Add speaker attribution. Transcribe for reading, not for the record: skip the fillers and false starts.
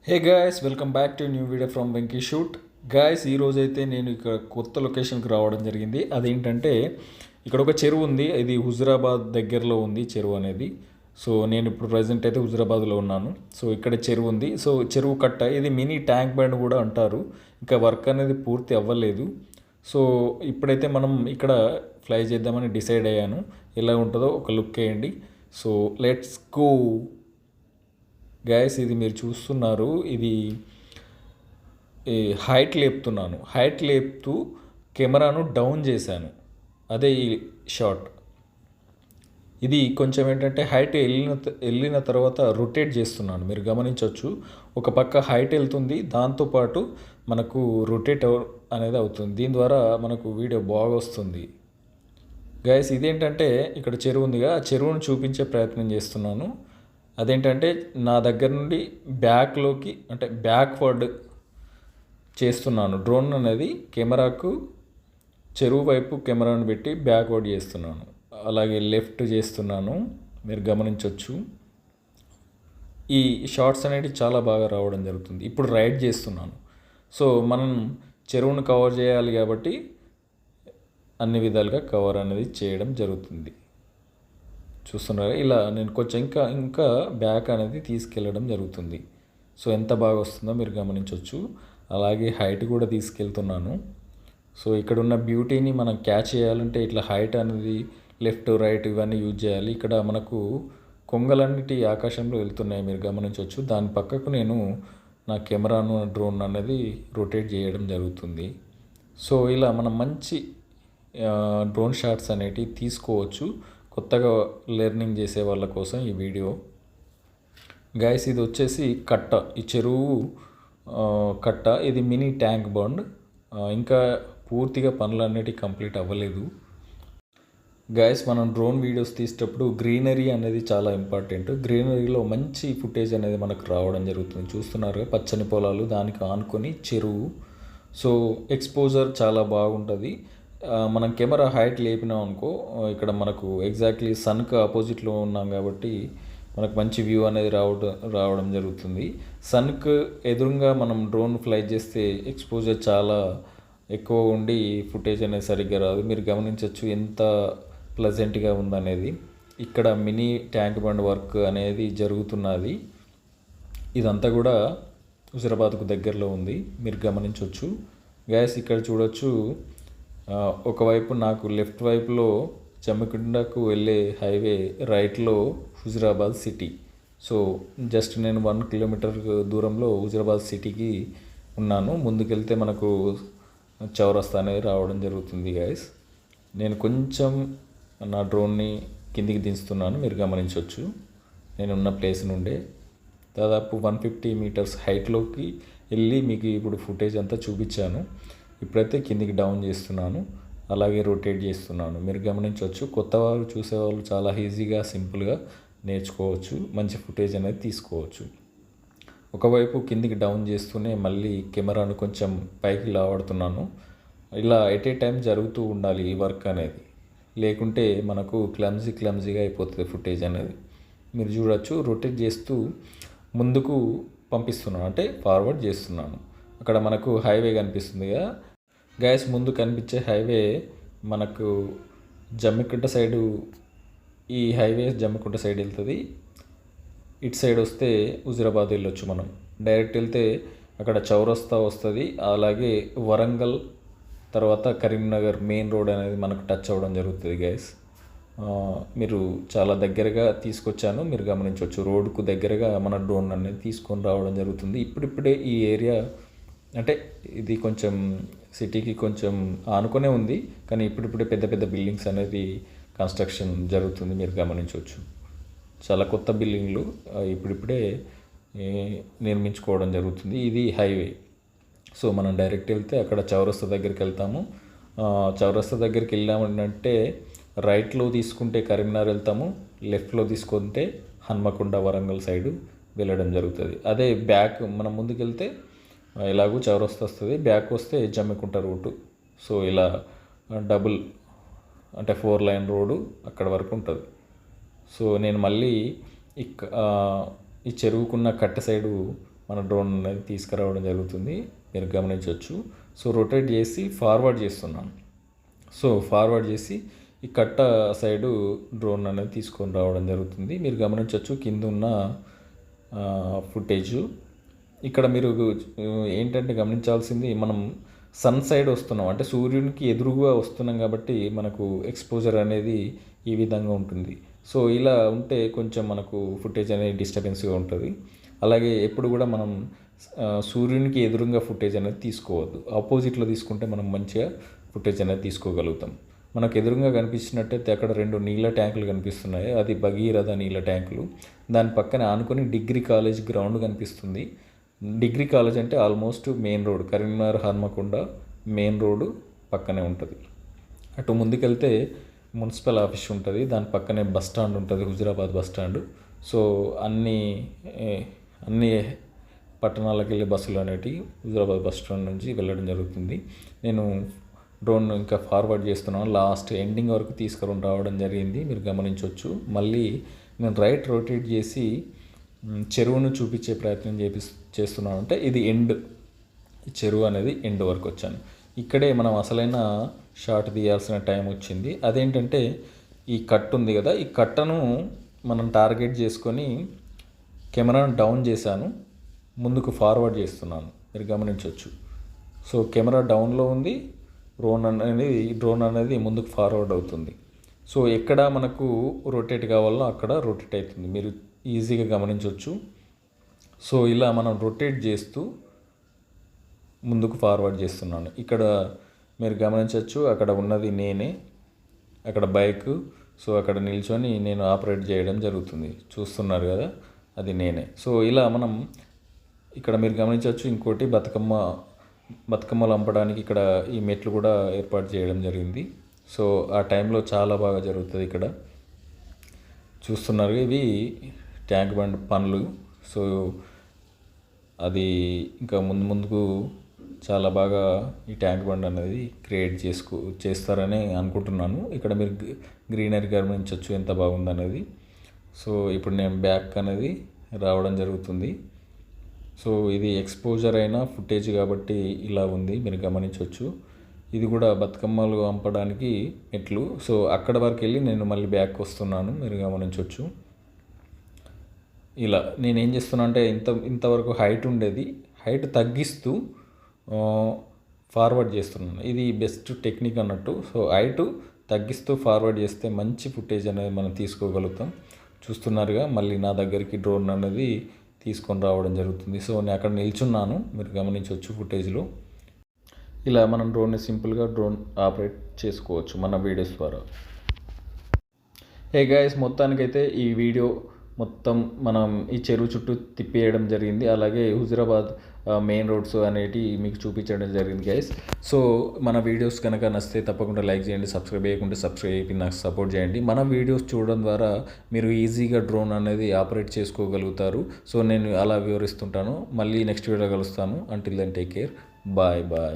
Speaker 1: Hey guys, welcome back to new video from Venky shoot. Guys, ఈరోజు అయితే నేను ఇక్కడ కొత్త లొకేషన్కి రావడం జరిగింది. అదేంటంటే ఇక్కడ ఒక చెరువు ఉంది. ఇది హుజురాబాద్ దగ్గరలో ఉంది చెరువు అనేది. సో నేను ఇప్పుడు ప్రజెంట్ అయితే హుజురాబాద్లో ఉన్నాను. సో ఇక్కడ చెరువు ఉంది. సో చెరువు కట్ట ఇది మినీ ట్యాంక్ బండ్ కూడా అంటారు. ఇంకా వర్క్ అనేది పూర్తి అవ్వలేదు. సో ఇప్పుడైతే మనం ఇక్కడ ఫ్లై చేద్దామని డిసైడ్ అయ్యాను. ఎలా ఉంటుందో ఒక లుక్ వేయండి. So let's go. గ్యాస్ ఇది మీరు చూస్తున్నారు. ఇది హైట్ లేపుతున్నాను. హైట్ లేపుతూ కెమెరాను డౌన్ చేశాను. అదే ఈ షాట్. ఇది కొంచెం ఏంటంటే హైట్ వెళ్ళిన తర్వాత రొటేట్ చేస్తున్నాను. మీరు గమనించవచ్చు, ఒక పక్క హైట్ వెళ్తుంది, దాంతోపాటు మనకు రొటేట్ అనేది అవుతుంది. దీని ద్వారా మనకు వీడియో బాగా వస్తుంది. గైస్ ఇదేంటంటే ఇక్కడ చెరువు ఉందిగా, ఆ చెరువును చూపించే ప్రయత్నం చేస్తున్నాను. అదేంటంటే నా దగ్గర నుండి బ్యాక్లోకి అంటే బ్యాక్వర్డ్ చేస్తున్నాను. డ్రోన్ అనేది కెమెరాకు చెరువు వైపు కెమెరాను పెట్టి బ్యాక్వర్డ్ చేస్తున్నాను. అలాగే లెఫ్ట్ చేస్తున్నాను. మీరు గమనించవచ్చు, ఈ షార్ట్స్ అనేవి చాలా బాగా రావడం జరుగుతుంది. ఇప్పుడు రైడ్ చేస్తున్నాను. సో మనం చెరువును కవర్ చేయాలి కాబట్టి అన్ని విధాలుగా కవర్ అనేది చేయడం జరుగుతుంది. చూస్తున్నారా, ఇలా నేను కొంచెం ఇంకా బ్యాక్ అనేది తీసుకెళ్ళడం జరుగుతుంది. సో ఎంత బాగా వస్తుందో మీరు గమనించవచ్చు. అలాగే హైట్ కూడా తీసుకెళ్తున్నాను. సో ఇక్కడ ఉన్న బ్యూటీని మనం క్యాచ్ చేయాలంటే ఇట్లా హైట్ అనేది లెఫ్ట్ రైట్ ఇవన్నీ యూజ్ చేయాలి. ఇక్కడ మనకు కొంగలన్నిటి ఆకాశంలో వెళ్తున్నాయి, మీరు గమనించవచ్చు. దాని పక్కకు నేను నా కెమెరాను డ్రోన్ అనేది రొటేట్ చేయడం జరుగుతుంది. సో ఇలా మనం మంచి డ్రోన్ షాట్స్ అనేటివి తీసుకోవచ్చు. కొత్తగా లెర్నింగ్ చేసే వాళ్ళ కోసం ఈ వీడియో. గైస్ ఇది వచ్చేసి కట్ట, ఈ చెరువు కట్ట. ఇది మినీ ట్యాంక్ బండ్. ఇంకా పూర్తిగా పనులన్నిటి కంప్లీట్ అవ్వలేదు. గైస్ మనం డ్రోన్ వీడియోస్ తీసేటప్పుడు గ్రీనరీ అనేది చాలా ఇంపార్టెంట్. గ్రీనరీలో మంచి ఫుటేజ్ అనేది మనకు రావడం జరుగుతుంది. చూస్తున్నారుగా, పచ్చని పొలాలు, దానికి ఆనుకొని చెరువు. సో ఎక్స్పోజర్ చాలా బాగుంటుంది. మనం కెమెరా హైట్ లేపినాం అనుకో, ఇక్కడ మనకు ఎగ్జాక్ట్లీ సన్కి ఆపోజిట్లో ఉన్నాం కాబట్టి మనకు మంచి వ్యూ అనేది రావడం జరుగుతుంది. సన్కి ఎదురుగా మనం డ్రోన్ ఫ్లై చేస్తే ఎక్స్పోజర్ చాలా ఎక్కువ ఉండి ఫుటేజ్ అనేది సరిగ్గా రాదు. మీరు గమనించవచ్చు ఎంత ప్లజెంట్గా ఉందనేది. ఇక్కడ మినీ ట్యాంక్ బండ్ వర్క్ అనేది జరుగుతున్నది. ఇదంతా కూడా హుజురాబాద్కు దగ్గరలో ఉంది, మీరు గమనించవచ్చు. గ్యాస్ ఇక్కడ చూడొచ్చు, ఒకవైపు నాకు లెఫ్ట్ వైపులో జమ్మికుండకు వెళ్ళే హైవే, రైట్లో హుజురాబాద్ సిటీ. సో జస్ట్ నేను 1 కిలోమీటర్ దూరంలో హుజురాబాద్ సిటీకి ఉన్నాను. ముందుకెళ్తే మనకు చౌరస్తా అనేది రావడం జరుగుతుంది. గైస్ నేను కొంచెం నా డ్రోన్ని కిందికి దించుతున్నాను, మీరు గమనించవచ్చు. నేను ఉన్న ప్లేస్ నుండే దాదాపు 150 మీటర్స్ హైట్లోకి వెళ్ళి మీకు ఇప్పుడు ఫుటేజ్ అంతా చూపించాను. ఇప్పుడైతే కిందికి డౌన్ చేస్తున్నాను, అలాగే రొటేట్ చేస్తున్నాను. మీరు గమనించవచ్చు, కొత్తవారు చూసేవాళ్ళు చాలా ఈజీగా సింపుల్గా నేర్చుకోవచ్చు, మంచి ఫుటేజ్ అనేది తీసుకోవచ్చు. ఒకవైపు కిందికి డౌన్ చేస్తూనే మళ్ళీ కెమెరాను కొంచెం పైకి లావడుతున్నాను. ఇలా ఎట్ ఏ టైం జరుగుతూ ఉండాలి ఈ వర్క్ అనేది, లేకుంటే మనకు క్లమ్జీగా అయిపోతుంది ఫుటేజ్ అనేది. మీరు చూడవచ్చు, రొటేట్ చేస్తూ ముందుకు పంపిస్తున్నాను, అంటే ఫార్వర్డ్ చేస్తున్నాను. అక్కడ మనకు హైవే కనిపిస్తుంది కదా గ్యాస్, ముందు కనిపించే హైవే మనకు జమ్మికుంట సైడు. ఈ హైవే జమ్మికుంట సైడ్ వెళ్తుంది. ఇటు సైడ్ వస్తే హుజురాబాద్ వెళ్ళొచ్చు మనం. డైరెక్ట్ వెళ్తే అక్కడ చౌరస్తా వస్తుంది. అలాగే వరంగల్ తర్వాత కరీంనగర్ మెయిన్ రోడ్ అనేది మనకు టచ్ అవ్వడం జరుగుతుంది. గ్యాస్ మీరు చాలా దగ్గరగా తీసుకొచ్చాను, మీరు గమనించవచ్చు. రోడ్కు దగ్గరగా మన డ్రోన్ అనేది తీసుకొని రావడం జరుగుతుంది. ఇప్పుడిప్పుడే ఈ ఏరియా అంటే ఇది కొంచెం సిటీకి కొంచెం ఆనుకునే ఉంది, కానీ ఇప్పుడిప్పుడే పెద్ద పెద్ద బిల్డింగ్స్ అనేది కన్స్ట్రక్షన్ జరుగుతుంది, మీరు గమనించవచ్చు. చాలా కొత్త బిల్డింగ్లు ఇప్పుడిప్పుడే నిర్మించుకోవడం జరుగుతుంది. ఇది హైవే. సో మనం డైరెక్ట్ వెళ్తే అక్కడ చౌరస్తా దగ్గరికి వెళ్తాము. చౌరస్తా దగ్గరికి వెళ్ళామంటే రైట్లో తీసుకుంటే కరీంనగర్ వెళ్తాము, లెఫ్ట్లో తీసుకుంటే హన్మకొండ వరంగల్ సైడు వెళ్ళడం జరుగుతుంది. అదే బ్యాక్ మనం ముందుకు వెళ్తే ఎలాగూ చౌరస్తా వస్తుంది, బ్యాక్ వస్తే జమ్మికుంట రూటు. సో ఇలా డబుల్ అంటే 4 లైన్ రోడ్డు అక్కడ వరకు ఉంటుంది. సో నేను మళ్ళీ ఈ చెరువుకున్న కట్ట సైడు మన డ్రోన్ అనేది తీసుకురావడం జరుగుతుంది, మీరు గమనించవచ్చు. సో రొటేట్ చేసి ఫార్వర్డ్ చేస్తున్నాను. సో ఫార్వర్డ్ చేసి ఈ కట్ట సైడు డ్రోన్ అనేది తీసుకొని రావడం జరుగుతుంది. మీరు గమనించవచ్చు కింద ఉన్న ఫుటేజు. ఇక్కడ మీరు ఏంటంటే గమనించాల్సింది, మనం సన్ సైడ్ వస్తున్నాం, అంటే సూర్యునికి ఎదురుగా వస్తున్నాం కాబట్టి మనకు ఎక్స్పోజర్ అనేది ఈ విధంగా ఉంటుంది. సో ఇలా ఉంటే కొంచెం మనకు ఫుటేజ్ అనేది డిస్టర్బెన్స్గా ఉంటుంది. అలాగే ఎప్పుడు కూడా మనం సూర్యునికి ఎదురుగా ఫుటేజ్ అనేది తీసుకోవద్దు. ఆపోజిట్లో తీసుకుంటే మనం మంచిగా ఫుటేజ్ అనేది తీసుకోగలుగుతాం. మనకు ఎదురుగా కనిపించినట్టయితే అక్కడ 2 నీళ్ళ ట్యాంకులు కనిపిస్తున్నాయి, అది భగీరథ నీళ్ళ ట్యాంకులు. దాని పక్కన ఆనుకొని డిగ్రీ కాలేజ్ గ్రౌండ్ కనిపిస్తుంది. డిగ్రీ కాలేజ్ అంటే almost main road, Karimnagar Hanamkonda main road పక్కనే ఉంటుంది. అటు ముందుకెళ్తే మున్సిపల్ ఆఫీస్ ఉంటుంది, దాని పక్కనే బస్ స్టాండ్ ఉంటుంది, హుజురాబాద్ బస్ స్టాండ్. సో అన్ని పట్టణాలకు వెళ్ళే బస్సులు అనేటివి హుజురాబాద్ బస్ స్టాండ్ నుంచి వెళ్ళడం జరుగుతుంది. నేను డ్రోన్ ఇంకా ఫార్వర్డ్ చేస్తున్నాను, లాస్ట్ ఎండింగ్ వరకు తీసుకొని రావడం జరిగింది, మీరు గమనించవచ్చు. మళ్ళీ నేను రైట్ రొటేట్ చేసి చెరువును చూపించే ప్రయత్నం చేస్తున్నాను. అంటే ఇది ఎండ్, చెరువు అనేది ఎండ్ వరకు వచ్చాను. ఇక్కడే మనం అసలైన షాట్ తీయాల్సిన టైం వచ్చింది. అదేంటంటే ఈ కట్ ఉంది కదా, ఈ కట్టను మనం టార్గెట్ చేసుకొని కెమెరాను డౌన్ చేశాను, ముందుకు ఫార్వర్డ్ చేస్తున్నాను, మీరు గమనించవచ్చు. సో కెమెరా డౌన్లో ఉంది, డ్రోన్ అనేది ముందుకు ఫార్వర్డ్ అవుతుంది. సో ఎక్కడ మనకు రొటేట్ కావాలో అక్కడ రొటేట్ అవుతుంది, మీరు ఈజీగా గమనించవచ్చు. సో ఇలా మనం రొటేట్ చేస్తూ ముందుకు ఫార్వర్డ్ చేస్తున్నాను. ఇక్కడ మీరు గమనించవచ్చు, అక్కడ ఉన్నది నేనే, అక్కడ బైక్. సో అక్కడ నిల్చొని నేను ఆపరేట్ చేయడం జరుగుతుంది, చూస్తున్నారు కదా, అది నేనే. సో ఇలా మనం ఇక్కడ మీరు గమనించవచ్చు. ఇంకోటి బతుకమ్మలు అంపడానికి ఇక్కడ ఈ మెట్లు కూడా ఏర్పాటు చేయడం జరిగింది. సో ఆ టైంలో చాలా బాగా జరుగుతుంది. ఇక్కడ చూస్తున్నారు, ఇవి ట్యాంక్ బండ్ పనులు. సో అది ఇంకా ముందుకు చాలా బాగా ఈ ట్యాంక్ బండ్ అనేది క్రియేట్ చేస్తారని అనుకుంటున్నాను. ఇక్కడ మీరు గ్రీనరీ గమనించవచ్చు ఎంత బాగుందనేది. సో ఇప్పుడు నేను బ్యాక్ అనేది రావడం జరుగుతుంది. సో ఇది ఎక్స్పోజర్ అయిన ఫుటేజ్ కాబట్టి ఇలా ఉంది, మీరు గమనించవచ్చు. ఇది కూడా బతుకమ్మలు పంపడానికి మెట్లు. సో అక్కడ వరకు వెళ్ళి నేను మళ్ళీ బ్యాక్ వస్తున్నాను, మీరు గమనించవచ్చు. ఇలా నేను ఏం చేస్తున్నా అంటే ఇంతవరకు హైట్ ఉండేది, హైట్ తగ్గిస్తూ ఫార్వర్డ్ చేస్తున్నాను. ఇది బెస్ట్ టెక్నిక్ అన్నట్టు. సో హైట్ తగ్గిస్తూ ఫార్వర్డ్ చేస్తే మంచి ఫుటేజ్ అనేది మనం తీసుకోగలుగుతాం. చూస్తున్నారుగా, మళ్ళీ నా దగ్గరికి డ్రోన్ అనేది తీసుకొని రావడం జరుగుతుంది. సో నేను అక్కడ నిల్చున్నాను, మీరు గమనించవచ్చు ఫుటేజ్లో. ఇలా మనం సింపుల్గా డ్రోన్ ఆపరేట్ చేసుకోవచ్చు మన వీడియోస్ ద్వారా. హే గైస్, మొత్తానికైతే ఈ వీడియో మొత్తం మనం ఈ చెరువు చుట్టూ తిప్పేయడం జరిగింది. అలాగే హుజురాబాద్ మెయిన్ రోడ్స్ అనేటివి మీకు చూపించడం జరిగింది గైస్. సో మన వీడియోస్ కనుక నచ్చితే తప్పకుండా లైక్ చేయండి, సబ్స్క్రైబ్ చేయకుండా సబ్స్క్రైబ్ అయిపోయి నాకు సపోర్ట్ చేయండి. మన వీడియోస్ చూడడం ద్వారా మీరు ఈజీగా డ్రోన్ అనేది ఆపరేట్ చేసుకోగలుగుతారు. సో నేను అలా వివరిస్తుంటాను. మళ్ళీ నెక్స్ట్ వీడియో కలుస్తాను. Until then take care, bye bye.